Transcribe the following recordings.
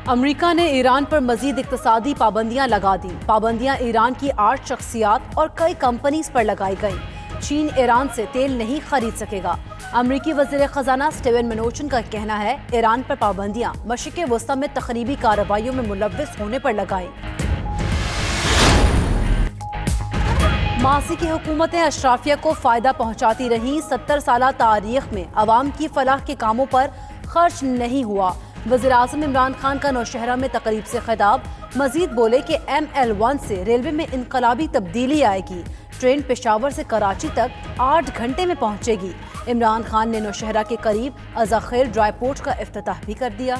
امریکہ نے ایران پر مزید اقتصادی پابندیاں لگا دی۔ پابندیاں ایران کی 8 شخصیات اور کئی کمپنیز پر لگائی گئیں۔ چین ایران سے تیل نہیں خرید سکے گا۔ امریکی وزیر خزانہ اسٹیون منوچن کا کہنا ہے ایران پر پابندیاں مشرق وسطی میں تخریبی کارروائیوں میں ملوث ہونے پر لگائیں۔ ماضی کی حکومتیں اشرافیہ کو فائدہ پہنچاتی رہیں، 70 سالہ تاریخ میں عوام کی فلاح کے کاموں پر خرچ نہیں ہوا۔ وزیراعظم عمران خان کا نوشہرہ میں تقریب سے خطاب، مزید بولے کہ ML1 سے ریلوے میں انقلابی تبدیلی آئے گی، ٹرین پشاور سے کراچی تک 8 گھنٹے میں پہنچے گی۔ عمران خان نے نوشہرہ کے قریب ازاخیل ڈرائی پورٹ کا افتتاح بھی کر دیا۔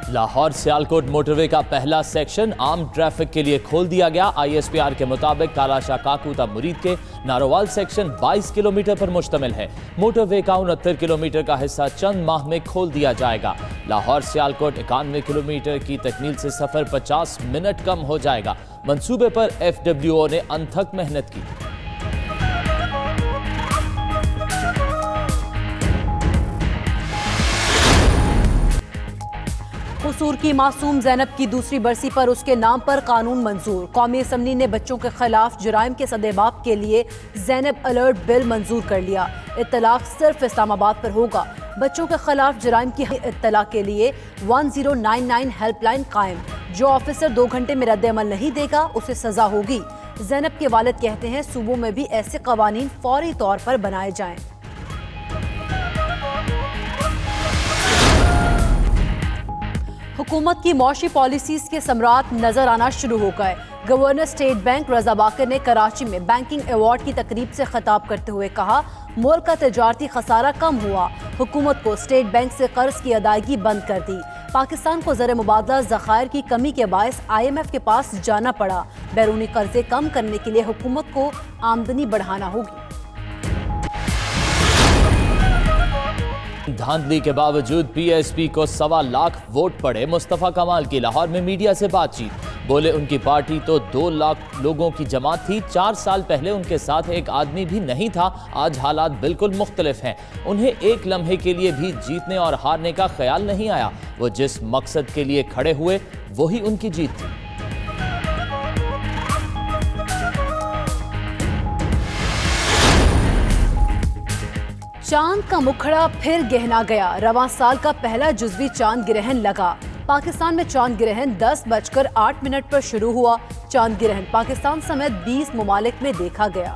لاہور سیالکوٹ موٹر وے کا پہلا سیکشن عام ٹریفک کے لیے کھول دیا گیا۔ ISPR کے مطابق تالاشا کاکوتا مرید کے ناروال سیکشن 22 کلومیٹر پر مشتمل ہے۔ موٹر وے کا 69 کلومیٹر کا حصہ چند ماہ میں کھول دیا جائے گا۔ لاہور سیالکوٹ 91 کلومیٹر کی تکمیل سے سفر 50 منٹ کم ہو جائے گا۔ منصوبے پر FWO نے انتھک محنت کی۔ قصور کی معصوم زینب کی دوسری برسی پر اس کے نام پر قانون منظور۔ قومی اسمبلی نے بچوں کے خلاف جرائم کے سدباب کے لیے زینب الرٹ بل منظور کر لیا۔ اطلاق صرف اسلام آباد پر ہوگا۔ بچوں کے خلاف جرائم کی اطلاع کے لیے 1099 ہیلپ لائن قائم۔ جو آفیسر 2 گھنٹے میں رد عمل نہیں دے گا اسے سزا ہوگی۔ زینب کے والد کہتے ہیں صوبوں میں بھی ایسے قوانین فوری طور پر بنائے جائیں۔ حکومت کی معاشی پالیسیز کے ثمرات نظر آنا شروع ہو گئے۔ گورنر اسٹیٹ بینک رضا باقر نے کراچی میں بینکنگ ایوارڈ کی تقریب سے خطاب کرتے ہوئے کہا ملک کا تجارتی خسارہ کم ہوا۔ حکومت کو اسٹیٹ بینک سے قرض کی ادائیگی بند کر دی۔ پاکستان کو زر مبادلہ ذخائر کی کمی کے باعث IMF کے پاس جانا پڑا۔ بیرونی قرضے کم کرنے کے لیے حکومت کو آمدنی بڑھانا ہوگی۔ دھاندلی کے باوجود PSP کو 1.25 لاکھ ووٹ پڑے۔ مصطفیٰ کمال کی لاہور میں میڈیا سے بات چیت، بولے ان کی پارٹی تو 2 لاکھ لوگوں کی جماعت تھی، 4 سال پہلے ان کے ساتھ ایک آدمی بھی نہیں تھا، آج حالات بالکل مختلف ہیں۔ انہیں ایک لمحے کے لیے بھی جیتنے اور ہارنے کا خیال نہیں آیا، وہ جس مقصد کے لیے کھڑے ہوئے وہی ان کی جیت تھی۔ چاند کا مکھڑا پھر گہنا گیا۔ رواں سال کا پہلا جزوی چاند گرہن لگا۔ پاکستان میں چاند گرہن 10:08 پر شروع ہوا۔ چاند گرہن پاکستان سمیت 20 ممالک میں دیکھا گیا۔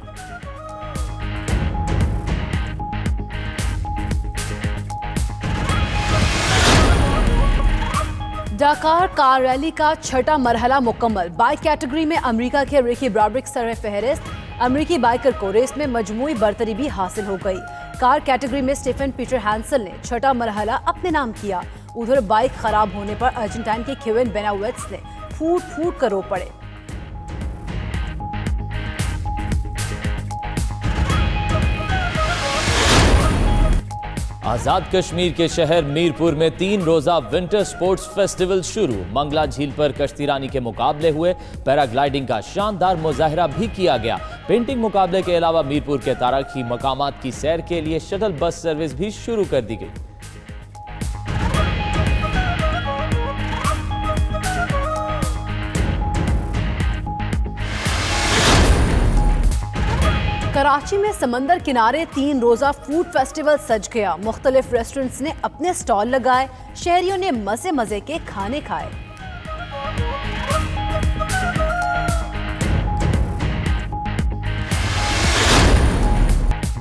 ڈاکار کار ریلی کا 6واں مرحلہ مکمل۔ بائک کیٹیگری میں امریکہ کے ریکی برابرک سر فہرست۔ امریکی بائیکر کو ریس میں مجموعی برتری بھی حاصل ہو گئی۔ کار کیٹیگری میں اسٹیفن پیٹر ہینسل نے 6واں مرحلہ اپنے نام کیا۔ ادھر بائک خراب ہونے پر ارجنٹائن کے کیون بیناویٹس نے پھوٹ پھوٹ کر رو پڑے۔ آزاد کشمیر کے شہر میرپور میں 3 روزہ ونٹر سپورٹس فیسٹیول شروع۔ منگلا جھیل پر کشتی رانی کے مقابلے ہوئے، پیرا گلائیڈنگ کا شاندار مظاہرہ بھی کیا گیا۔ پینٹنگ مقابلے کے علاوہ میرپور کے تاریخی مقامات کی سیر کے لیے شٹل بس سروس بھی شروع کر دی گئی۔ کراچی میں سمندر کنارے 3 روزہ فوڈ فیسٹیول سج گیا۔ مختلف ریسٹورنٹس نے اپنے سٹال لگائے، شہریوں نے مزے مزے کے کھانے کھائے۔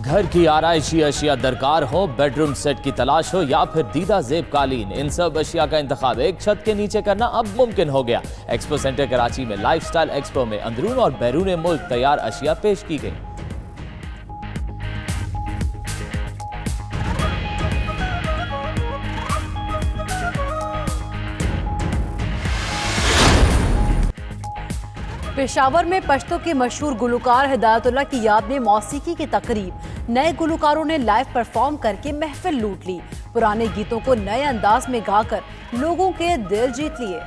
گھر کی آرائشی اشیاء درکار ہو، بیڈ روم سیٹ کی تلاش ہو یا پھر دیدہ زیب قالین، ان سب اشیاء کا انتخاب ایک چھت کے نیچے کرنا اب ممکن ہو گیا۔ ایکسپو سینٹر کراچی میں لائف سٹائل ایکسپو میں اندرون اور بیرون ملک تیار اشیاء پیش کی گئی۔ پشاور میں پشتو کے مشہور گلوکار ہدایت اللہ کی یاد میں موسیقی کی تقریب۔ نئے گلوکاروں نے لائیو پرفارم کر کے محفل لوٹ لی، پرانے گیتوں کو نئے انداز میں گا کر لوگوں کے دل جیت لیے۔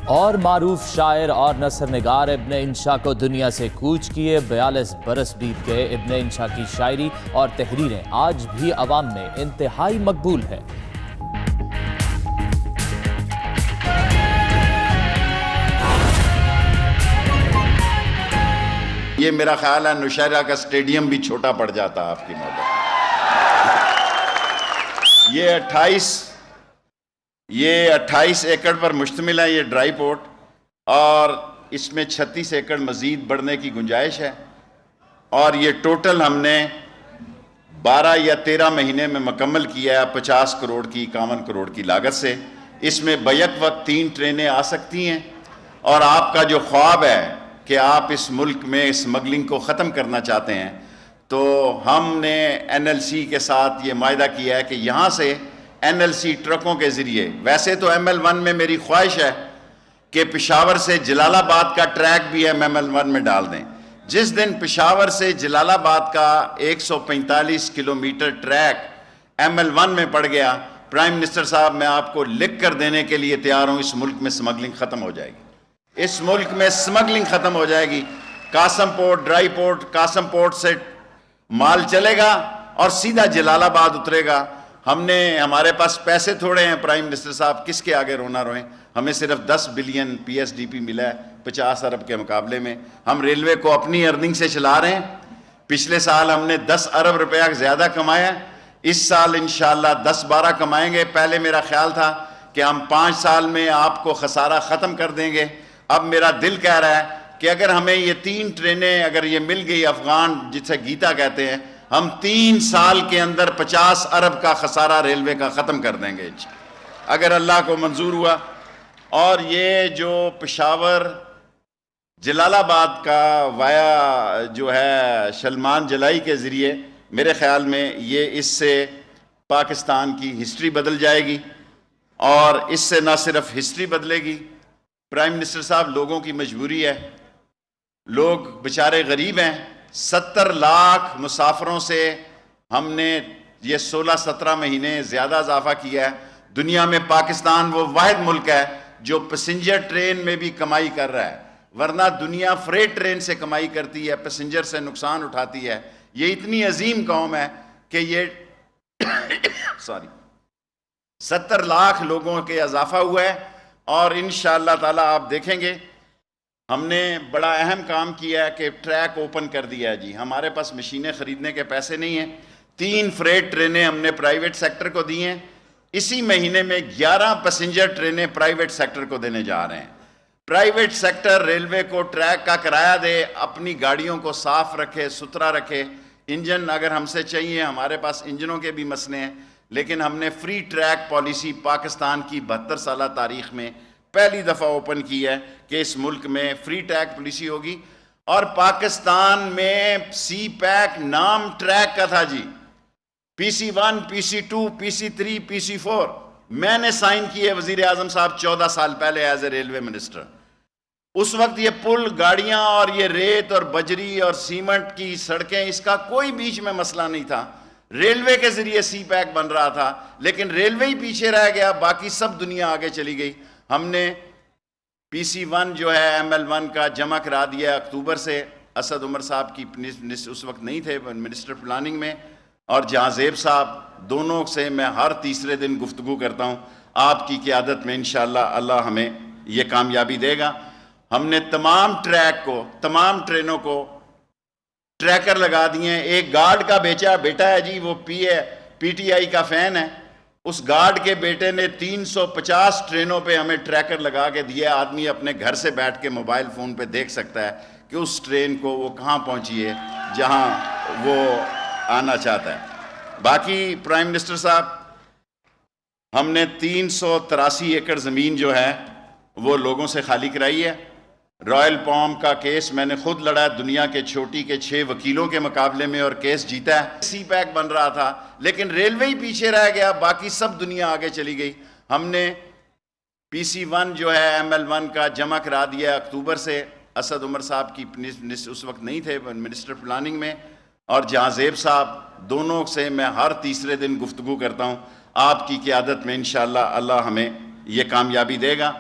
اور اور معروف شاعر اور نثر نگار ابن انشا کو دنیا سے کوچ کیے 42 برس بیت گئے۔ ابن انشا کی شاعری اور تحریریں آج بھی عوام میں انتہائی مقبول ہے۔ یہ میرا خیال ہے نوشہرہ کا اسٹیڈیم بھی چھوٹا پڑ جاتا آپ کی مدد۔ یہ 28 ایکڑ پر مشتمل ہے یہ ڈرائی پورٹ، اور اس میں 36 ایکڑ مزید بڑھنے کی گنجائش ہے، اور یہ ٹوٹل ہم نے 12 یا 13 مہینے میں مکمل کیا ہے 50 کروڑ کی 51 کروڑ کی لاگت سے۔ اس میں بیک وقت 3 ٹرینیں آ سکتی ہیں، اور آپ کا جو خواب ہے کہ آپ اس ملک میں اسمگلنگ کو ختم کرنا چاہتے ہیں، تو ہم نے این ایل سی کے ساتھ یہ معاہدہ کیا ہے کہ یہاں سے این ایل سی ٹرکوں کے ذریعے، ویسے تو ایم ایل 1 میں میری خواہش ہے کہ پشاور سے جلال آباد کا ٹریک بھی ایم ایل 1 میں ڈال دیں۔ جس دن پشاور سے جلال آباد کا 145 کلومیٹر ٹریک ایم ایل 1 میں پڑ گیا، پرائم منسٹر صاحب میں آپ کو لکھ کر دینے کے لیے تیار ہوں، اس ملک میں اسمگلنگ ختم ہو جائے گی۔ اس ملک میں اسمگلنگ ختم ہو جائے گی۔ Qasim port, dry port, Qasim port سے مال چلے گا اور سیدھا جلال آباد اترے گا۔ ہمارے پاس پیسے تھوڑے ہیں پرائم منسٹر صاحب، کس کے آگے رونا روئیں؟ ہمیں صرف 10 billion P S D P ملا ہے 50 ارب کے مقابلے میں۔ ہم ریلوے کو اپنی ارننگ سے چلا رہے ہیں۔ پچھلے سال ہم نے 10 ارب روپیہ زیادہ کمایا، اس سال انشاءاللہ 10-12 کمائیں گے۔ پہلے میرا خیال تھا کہ ہم 5 سال میں آپ کو خسارہ ختم کر دیں گے، اب میرا دل کہہ رہا ہے کہ اگر ہمیں یہ 3 ٹرینیں اگر یہ مل گئی افغان جسے گیتا کہتے ہیں، ہم 3 سال کے اندر 50 ارب کا خسارہ ریلوے کا ختم کر دیں گے اگر اللہ کو منظور ہوا۔ اور یہ جو پشاور جلال آباد کا وایا جو ہے سلمان جلائی کے ذریعے، میرے خیال میں یہ اس سے پاکستان کی ہسٹری بدل جائے گی، اور اس سے نہ صرف ہسٹری بدلے گی۔ پرائم منسٹر صاحب، لوگوں کی مجبوری ہے، لوگ بیچارے غریب ہیں۔ 70 لاکھ مسافروں سے ہم نے یہ 16-17 مہینے زیادہ اضافہ کیا ہے۔ دنیا میں پاکستان وہ واحد ملک ہے جو پیسنجر ٹرین میں بھی کمائی کر رہا ہے، ورنہ دنیا فریٹ ٹرین سے کمائی کرتی ہے، پیسنجر سے نقصان اٹھاتی ہے۔ یہ اتنی عظیم قوم ہے کہ یہ 70 لاکھ لوگوں کے اضافہ ہوا ہے، اور انشاءاللہ تعالی آپ دیکھیں گے ہم نے بڑا اہم کام کیا ہے کہ ٹریک اوپن کر دیا ہے جی۔ ہمارے پاس مشینیں خریدنے کے پیسے نہیں ہیں، 3 فریٹ ٹرینیں ہم نے پرائیویٹ سیکٹر کو دی ہیں۔ اسی مہینے میں 11 پیسنجر ٹرینیں پرائیویٹ سیکٹر کو دینے جا رہے ہیں۔ پرائیویٹ سیکٹر ریلوے کو ٹریک کا کرایہ دے، اپنی گاڑیوں کو صاف رکھے، ستھرا رکھے۔ انجن اگر ہم سے چاہیے، ہمارے پاس انجنوں کے بھی مسئلے ہیں، لیکن ہم نے فری ٹریک پالیسی پاکستان کی 72 سالہ تاریخ میں پہلی دفعہ اوپن کی ہے کہ اس ملک میں فری ٹریک پالیسی ہوگی۔ اور پاکستان میں سی پیک نام ٹریک کا تھا جی، پی سی 1، پی سی 2، پی سی 3، پی سی 4 میں نے سائن کیے وزیر اعظم صاحب 14 سال پہلے ایز اے ریلوے منسٹر۔ اس وقت یہ پل، گاڑیاں اور یہ ریت اور بجری اور سیمنٹ کی سڑکیں، اس کا کوئی بیچ میں مسئلہ نہیں تھا۔ ریلوے کے ذریعے سی پیک بن رہا تھا، لیکن ریلوے ہی پیچھے رہ گیا، باقی سب دنیا آگے چلی گئی۔ ہم نے پی سی 1 جو ہے ایم ایل 1 کا جمع کرا دیا اکتوبر سے۔ اسد عمر صاحب کی اس وقت نہیں تھے منسٹر پلاننگ میں، اور جہاں زیب صاحب، دونوں سے میں ہر تیسرے دن گفتگو کرتا ہوں۔ آپ کی قیادت میں انشاءاللہ اللہ ہمیں یہ کامیابی دے گا۔ ہم نے تمام ٹریک کو، تمام ٹرینوں کو ٹریکر لگا دیے ہیں۔ ایک گارڈ کا بیٹا ہے جی، وہ پی ٹی آئی کا فین ہے، اس گارڈ کے بیٹے نے 350 ٹرینوں پہ ہمیں ٹریکر لگا کے دیا۔ آدمی اپنے گھر سے بیٹھ کے موبائل فون پہ دیکھ سکتا ہے کہ اس ٹرین کو وہ کہاں پہنچی ہے جہاں وہ آنا چاہتا ہے۔ باقی پرائم منسٹر صاحب، ہم نے 383 ایکڑ زمین جو ہے وہ لوگوں سے خالی کرائی ہے۔ رائل پام کا کیس میں نے خود لڑا ہے، دنیا کے چھوٹی کے 6 وکیلوں کے مقابلے میں، اور کیس جیتا ہے۔ سی پیک بن رہا تھا، لیکن ریلوے ہی پیچھے رہ گیا، باقی سب دنیا آگے چلی گئی۔ ہم نے پی سی 1 جو ہے ایم ایل 1 کا جمع کرا دیا اکتوبر سے۔ اسد عمر صاحب کی اس وقت نہیں تھے منسٹر پلاننگ میں، اور جہاں زیب صاحب، دونوں سے میں ہر تیسرے دن گفتگو کرتا ہوں۔ آپ کی قیادت میں انشاءاللہ اللہ ہمیں یہ کامیابی دے گا۔